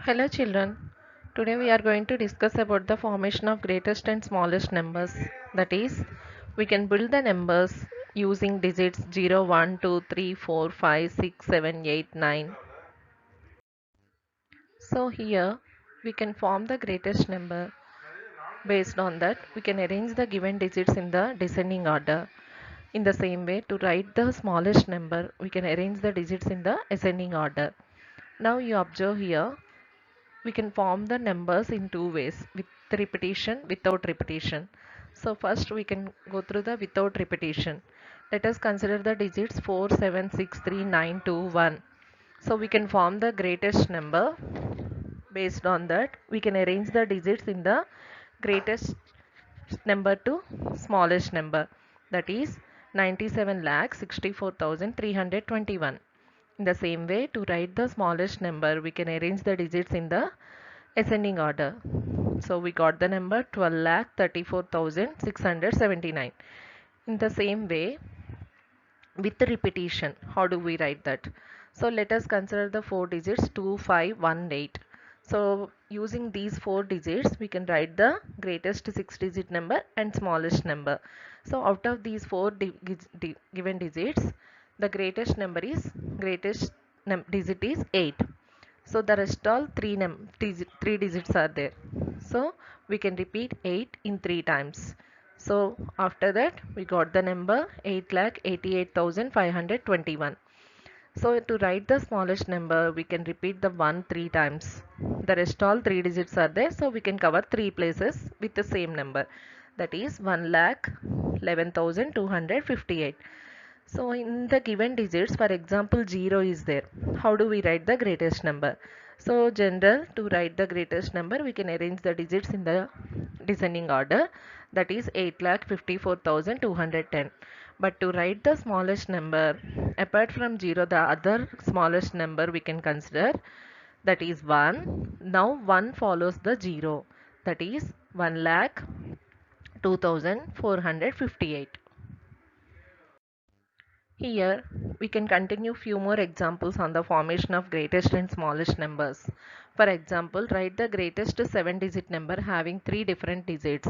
Hello children. Today we are going to discuss about the formation of greatest and smallest numbers. That is, we can build the numbers using digits 0, 1, 2, 3, 4, 5, 6, 7, 8, 9. So here we can form the greatest number. Based on that, we can arrange the given digits in the descending order. In the same way, to write the smallest number, we can arrange the digits in the ascending order. Now you observe here, we can form the numbers in two ways, with repetition, without repetition. So first we can go through the without repetition. Let us consider the digits 4, 7, 6, 3, 9, 2, 1. So we can form the greatest number. Based on that, we can arrange the digits in the greatest number to smallest number, that is 97,64,321. In the same way, to write the smallest number, we can arrange the digits in the ascending order. So we got the number 12,34,679. In the same way, with repetition, how do we write that? So let us consider the four digits 2, 5, 1, 8. So using these four digits, we can write the greatest six digit number and smallest number. So out of these four given digits, the greatest number is digit is 8. So the rest all three digits are there. So we can repeat 8 in 3 times. So after that we got the number 8,88,521. So to write the smallest number, we can repeat the 1 3 times. The rest all three digits are there, so we can cover three places with the same number. That is 1,11,258. So in the given digits, for example, 0 is there. How do we write the greatest number? So general, to write the greatest number, we can arrange the digits in the descending order. That is 8,54,210. But to write the smallest number, apart from 0, the other smallest number we can consider, that is 1. Now 1 follows the 0. That is 1,02,458. Here, we can continue few more examples on the formation of greatest and smallest numbers. For example, write the greatest 7-digit number having three different digits.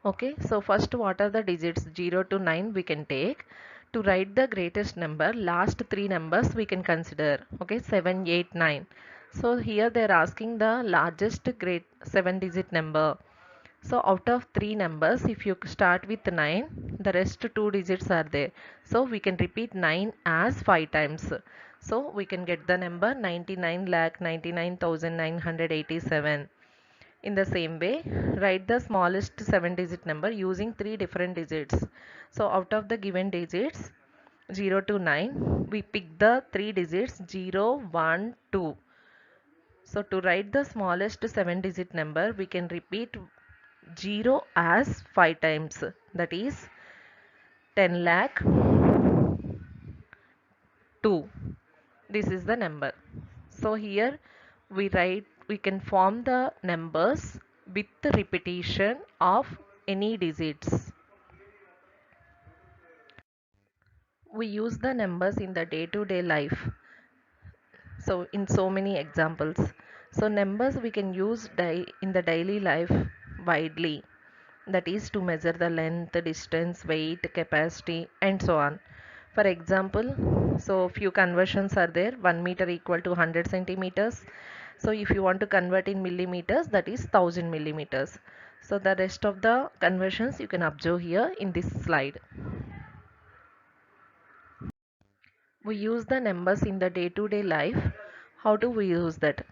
Okay, so first what are the digits? 0 to 9 we can take. To write the greatest number, last three numbers we can consider. Okay, 7, 8, 9. So here they are asking the largest great 7-digit number. So out of three numbers, if you start with 9, the rest two digits are there. So we can repeat 9 as 5 times. So we can get the number 99,99,987. In the same way, write the smallest 7-digit number using three different digits. So out of the given digits 0 to 9, we pick the three digits 0, 1, 2. So to write the smallest 7-digit number, we can repeat 0 as 5 times. That is 10 lakh 2. This is the number. So here we can form the numbers with the repetition of any digits. We use the numbers in the day-to-day life. So in so many examples. So numbers we can use in the daily life widely. That is to measure the length, distance, weight, capacity, and so on. For example, so few conversions are there. 1 meter equal to 100 centimeters. So if you want to convert in millimeters, that is 1000 millimeters. So the rest of the conversions you can observe here in this slide. We use the numbers in the day-to-day life. How do we use that?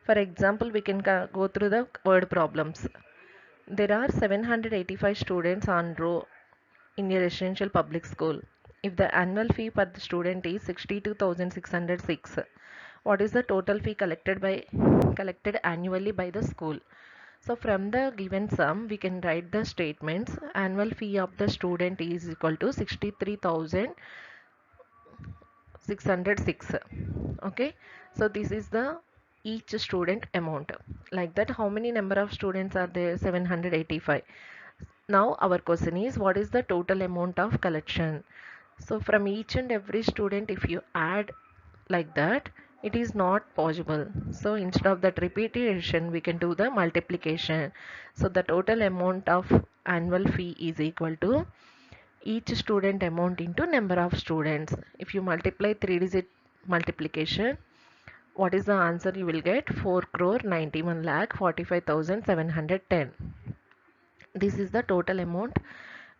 For example, we can go through the word problems. There are 785 students on row in a residential public school. If the annual fee per the student is 62,606, what is the total fee collected annually by the school? So from the given sum, we can write the statements. Annual fee of the student is equal to 63,606. Okay, so this is the each student amount. Like that, how many number of students are there? 785. Now our question is, what is the total amount of collection? So from each and every student, if you add like that, It is not possible. So instead of that repetition, we can do the multiplication. So the total amount of annual fee is equal to each student amount into number of students. If you multiply 3-digit multiplication, what is the answer you will get? 4 crore 91 lakh 45,710. This is the total amount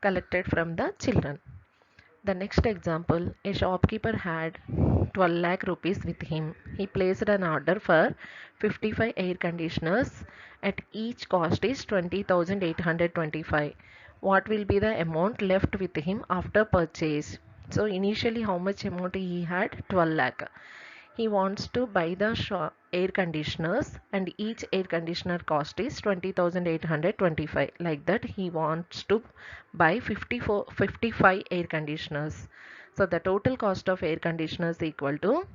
collected from the children. The next example, a shopkeeper had 12 lakh rupees with him. He placed an order for 55 air conditioners at each cost is 20,825. What will be the amount left with him after purchase? So initially how much amount he had? 12 lakh. He wants to buy the air conditioners and each air conditioner cost is 20,825. Like that he wants to buy 55 air conditioners. So the total cost of air conditioners equal to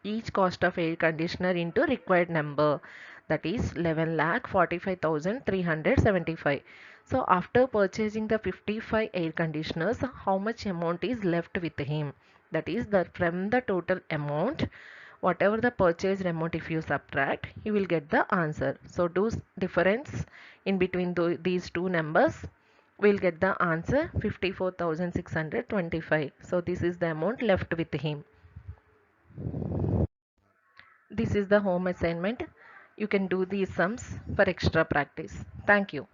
each cost of air conditioner into required number, that is 11 lakh 45,375. So after purchasing the 55 air conditioners, how much amount is left with him? That is that from the total amount, whatever the purchased amount, if you subtract, you will get the answer. So do difference in between these two numbers, we'll get the answer 54,625. So this is the amount left with him. This is the home assignment. You can do these sums for extra practice. Thank you.